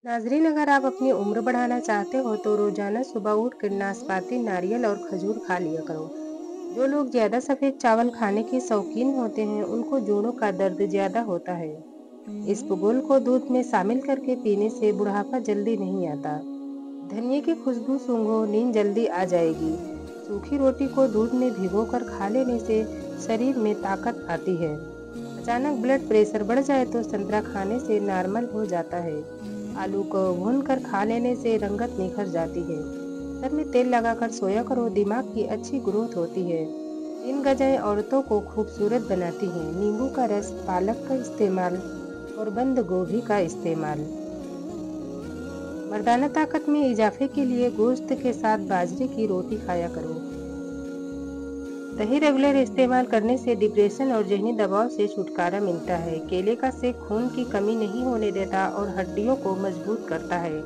नाजरीन, अगर आप अपनी उम्र बढ़ाना चाहते हो तो रोजाना सुबह उठकर नाशपाती, नारियल और खजूर खा लिया करो। जो लोग ज्यादा सफेद चावल खाने के शौकीन होते हैं, उनको जोड़ों का दर्द ज्यादा होता है। इसबगोल को दूध में शामिल करके पीने से बुढ़ापा जल्दी नहीं आता। धनिया की खुशबू सूंघो, नींद जल्दी आ जाएगी। सूखी रोटी को दूध में भिगोकर खा लेने से शरीर में ताकत आती है। अचानक ब्लड प्रेशर बढ़ जाए तो संतरा खाने से नॉर्मल हो जाता है। आलू को भूनकर खा लेने से रंगत निखर जाती है। सर में तेल लगाकर सोया करो, दिमाग की अच्छी ग्रोथ होती है। इन गजाएं औरतों को खूबसूरत बनाती हैं। नींबू का रस, पालक का इस्तेमाल और बंद गोभी का इस्तेमाल। मर्दाना ताकत में इजाफे के लिए गोश्त के साथ बाजरे की रोटी खाया करो। दही रेगुलर इस्तेमाल करने से डिप्रेशन और ज़हनी दबाव से छुटकारा मिलता है। केले का सेक खून की कमी नहीं होने देता और हड्डियों को मजबूत करता है।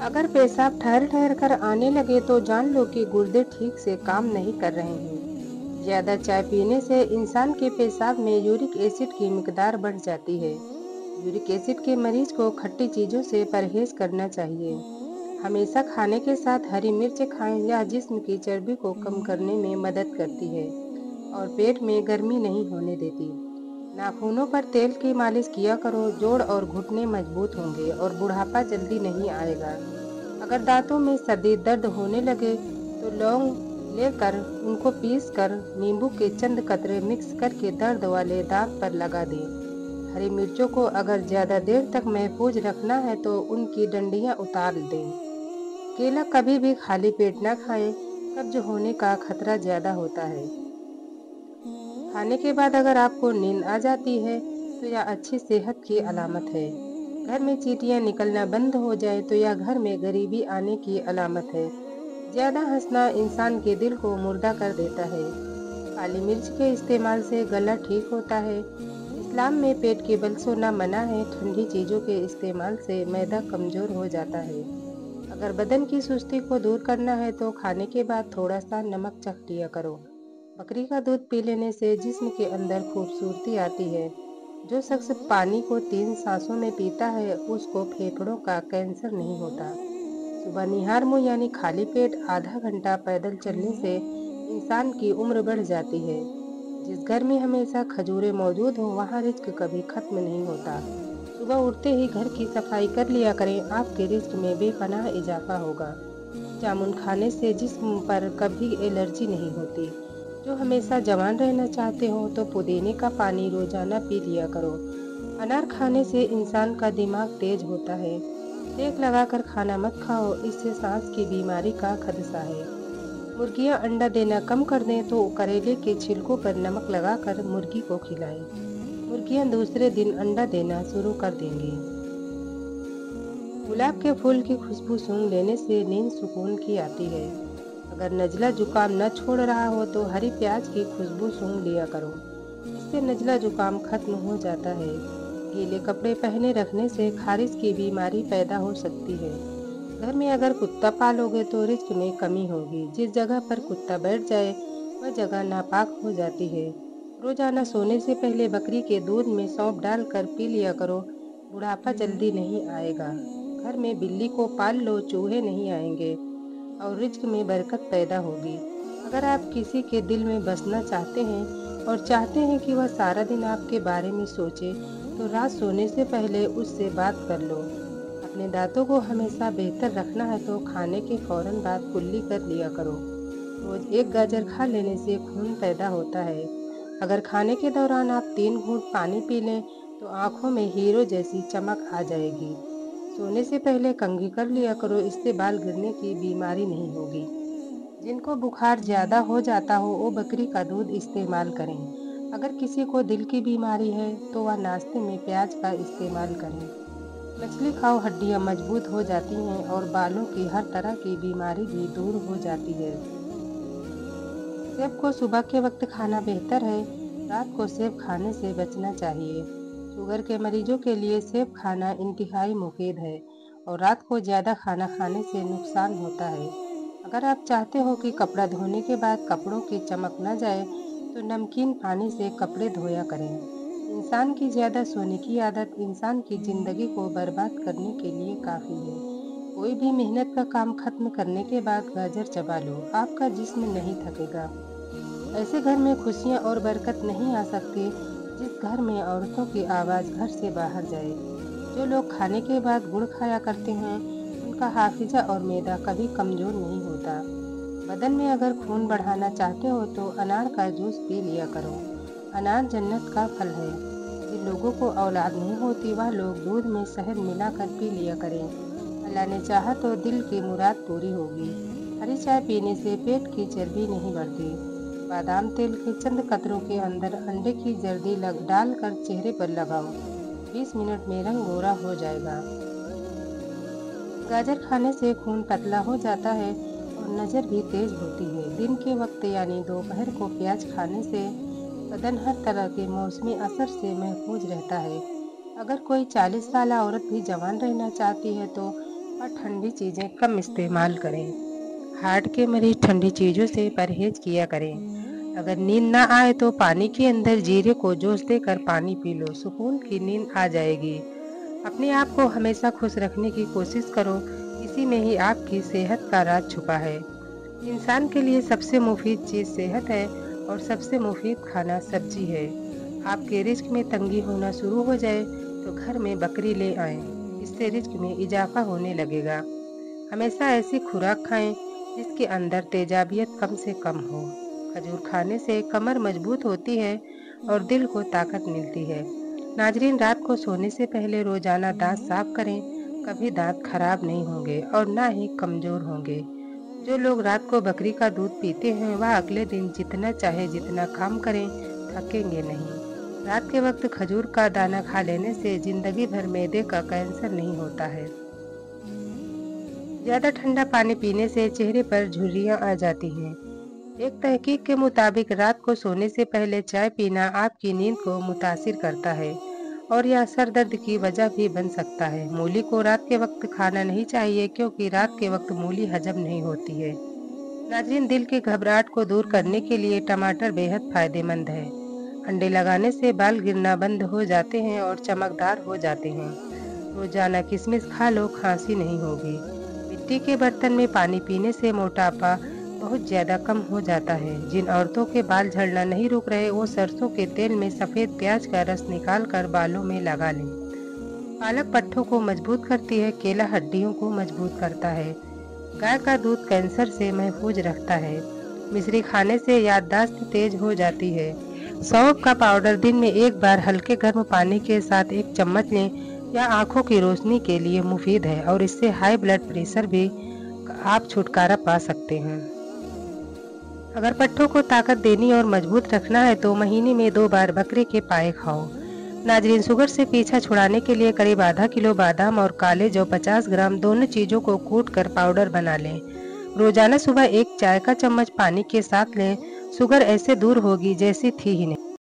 अगर पेशाब ठहर ठहर कर आने लगे तो जान लो कि गुर्दे ठीक से काम नहीं कर रहे हैं। ज्यादा चाय पीने से इंसान के पेशाब में यूरिक एसिड की मिकदार बढ़ जाती है। यूरिक एसिड के मरीज को खट्टी चीजों से परहेज करना चाहिए। हमेशा खाने के साथ हरी मिर्च खाएं, यह जिस्म की चर्बी को कम करने में मदद करती है और पेट में गर्मी नहीं होने देती। नाखूनों पर तेल की मालिश किया करो, जोड़ और घुटने मजबूत होंगे और बुढ़ापा जल्दी नहीं आएगा। अगर दांतों में सर्दी दर्द होने लगे तो लौंग लेकर उनको पीस कर नींबू के चंद कतरे मिक्स करके दर्द वाले दांत पर लगा दें। हरी मिर्चों को अगर ज़्यादा देर तक महफूज रखना है तो उनकी डंडियां उतार दें। केला कभी भी खाली पेट ना खाएं, कब्ज होने का खतरा ज़्यादा होता है। खाने के बाद अगर आपको नींद आ जाती है तो यह अच्छी सेहत की अलामत है। घर में चींटियां निकलना बंद हो जाए तो यह घर में गरीबी आने की अलामत है। ज्यादा हंसना इंसान के दिल को मुर्दा कर देता है। काली मिर्च के इस्तेमाल से गला ठीक होता है। इस्लाम में पेट के बल सोना मना है। ठंडी चीजों के इस्तेमाल से मैदा कमजोर हो जाता है। अगर बदन की सुस्ती को दूर करना है तो खाने के बाद थोड़ा सा नमक चख लिया करो। बकरी का दूध पी लेने से जिस्म के अंदर खूबसूरती आती है। जो शख्स पानी को 3 सांसों में पीता है उसको फेफड़ों का कैंसर नहीं होता। सुबह निहार मुंह यानी खाली पेट आधा घंटा पैदल चलने से इंसान की उम्र बढ़ जाती है। जिस घर में हमेशा खजूरें मौजूद हो वहाँ रिस्क कभी खत्म नहीं होता। सुबह उठते ही घर की सफाई कर लिया करें, आपके रिस्क में बेपनाह इजाफा होगा। जामुन खाने से जिस्म पर कभी एलर्जी नहीं होती। जो हमेशा जवान रहना चाहते हो तो पुदीने का पानी रोजाना पी लिया करो। अनार खाने से इंसान का दिमाग तेज होता है। सेक लगाकर खाना मत खाओ, इससे सांस की बीमारी का खदशा है। मुर्गियां अंडा देना कम कर दें तो करेले के छिलकों पर नमक लगाकर मुर्गी को खिलाएं। मुर्गियां दूसरे दिन अंडा देना शुरू कर देंगी। गुलाब के फूल की खुशबू सूंघ लेने से नींद सुकून की आती है। अगर नज़ला जुकाम न छोड़ रहा हो तो हरी प्याज की खुशबू सूंघ लिया करो। इससे नज़ला जुकाम खत्म हो जाता है। गीले कपड़े पहने रखने से खारिश की बीमारी पैदा हो सकती है। घर में अगर कुत्ता पालोगे तो रिस्क में कमी होगी। जिस जगह पर कुत्ता बैठ जाए वह जगह नापाक हो जाती है। रोजाना सोने से पहले बकरी के दूध में सौंफ डालकर पी लिया करो। बुढ़ापा जल्दी नहीं आएगा। घर में बिल्ली को पाल लो, चूहे नहीं आएंगे और रिज्क में बरकत पैदा होगी। अगर आप किसी के दिल में बसना चाहते हैं और चाहते हैं कि वह सारा दिन आपके बारे में सोचे तो रात सोने से पहले उससे बात कर लो। अपने दांतों को हमेशा बेहतर रखना है तो खाने के फौरन बाद कुल्ली कर लिया करो। रोज 1 गाजर खा लेने से खून पैदा होता है। अगर खाने के दौरान आप 3 घूंट पानी पी लें तो आंखों में हीरो जैसी चमक आ जाएगी। सोने से पहले कंघी कर लिया करो, इससे बाल गिरने की बीमारी नहीं होगी। जिनको बुखार ज़्यादा हो जाता हो वो बकरी का दूध इस्तेमाल करें। अगर किसी को दिल की बीमारी है तो वह नाश्ते में प्याज का इस्तेमाल करें। मछली खाओ, हड्डियां मजबूत हो जाती हैं और बालों की हर तरह की बीमारी भी दूर हो जाती है। सेब को सुबह के वक्त खाना बेहतर है, रात को सेब खाने से बचना चाहिए। शुगर के मरीजों के लिए सेब खाना इंतहाई मुफीद है और रात को ज़्यादा खाना खाने से नुकसान होता है। अगर आप चाहते हो कि कपड़ा धोने के बाद कपड़ों की चमक न जाए तो नमकीन पानी से कपड़े धोया करें। इंसान की ज़्यादा सोने की आदत इंसान की ज़िंदगी को बर्बाद करने के लिए काफ़ी है। कोई भी मेहनत का काम खत्म करने के बाद गाजर चबा लो, आपका जिस्म नहीं थकेगा। ऐसे घर में खुशियाँ और बरकत नहीं आ सकती जिस घर में औरतों की आवाज़ घर से बाहर जाए। जो लोग खाने के बाद गुड़ खाया करते हैं, उनका हाफिजा और मैदा कभी कमज़ोर नहीं होता। बदन में अगर खून बढ़ाना चाहते हो तो अनार का जूस पी लिया करो। अनार जन्नत का फल है। जिन लोगों को औलाद नहीं होती वह लोग दूध में शहद मिलाकर पी लिया करें। अल्लाह ने चाहा तो दिल की मुराद पूरी होगी। हरी चाय पीने से पेट की चर्बी नहीं बढ़ती। बादाम तेल के चंद कतरों के अंदर अंडे की जर्दी डालकर चेहरे पर लगाओ। 20 मिनट में रंग गोरा हो जाएगा। गाजर खाने से खून पतला हो जाता है और नज़र भी तेज होती है। दिन के वक्त यानी दोपहर को प्याज खाने से बदन हर तरह के मौसमी असर से महफूज रहता है। अगर कोई 40 साल औरत भी जवान रहना चाहती है तो वह ठंडी चीज़ें कम इस्तेमाल करें। हार्ट के मरीज ठंडी चीज़ों से परहेज किया करें। अगर नींद ना आए तो पानी के अंदर जीरे को जोश देकर पानी पी लो, सुकून की नींद आ जाएगी। अपने आप को हमेशा खुश रखने की कोशिश करो, इसी में ही आपकी सेहत का राज छुपा है। इंसान के लिए सबसे मुफीद चीज़ सेहत है और सबसे मुफीद खाना सब्जी है। आपके रिज्क में तंगी होना शुरू हो जाए तो घर में बकरी ले आएं, इससे रिज्क में इजाफा होने लगेगा। हमेशा ऐसी खुराक खाएं जिसके अंदर तेजाबियत कम से कम हो। खजूर खाने से कमर मजबूत होती है और दिल को ताकत मिलती है। नाजरीन, रात को सोने से पहले रोजाना दांत साफ करें, कभी दांत खराब नहीं होंगे और ना ही कमज़ोर होंगे। जो लोग रात को बकरी का दूध पीते हैं वह अगले दिन जितना चाहे जितना काम करें थकेंगे नहीं। रात के वक्त खजूर का दाना खा लेने से जिंदगी भर मैदे का कैंसर नहीं होता है। ज़्यादा ठंडा पानी पीने से चेहरे पर झुर्रियाँ आ जाती हैं। एक तहकीक के मुताबिक रात को सोने से पहले चाय पीना आपकी नींद को मुतासिर करता है और यह सर दर्द की वजह भी बन सकता है। मूली को रात के वक्त खाना नहीं चाहिए क्योंकि रात के वक्त मूली हजम नहीं होती है। नाज़रीन, दिल की घबराहट को दूर करने के लिए टमाटर बेहद फायदेमंद है। अंडे लगाने से बाल गिरना बंद हो जाते हैं और चमकदार हो जाते हैं। रोजाना किशमिश खा लो, खांसी नहीं होगी। मिट्टी के बर्तन में पानी पीने से मोटापा बहुत ज़्यादा कम हो जाता है। जिन औरतों के बाल झड़ना नहीं रुक रहे वो सरसों के तेल में सफ़ेद प्याज का रस निकाल कर बालों में लगा लें। पालक पट्ठों को मजबूत करती है, केला हड्डियों को मजबूत करता है। गाय का दूध कैंसर से महफूज रखता है। मिश्री खाने से याददाश्त तेज हो जाती है। सौंफ का पाउडर दिन में एक बार हल्के गर्म पानी के साथ 1 चम्मच लें। यह आँखों की रोशनी के लिए मुफीद है और इससे हाई ब्लड प्रेशर भी आप छुटकारा पा सकते हैं। अगर पट्ठों को ताकत देनी और मजबूत रखना है तो महीने में 2 बार बकरे के पाए खाओ। नाजरीन, शुगर से पीछा छुड़ाने के लिए करीब आधा किलो बादाम और काले जौ 50 ग्राम दोनों चीज़ों को कूट कर पाउडर बना लें। रोजाना सुबह 1 चाय का चम्मच पानी के साथ लें। शुगर ऐसे दूर होगी जैसी थी ही नहीं।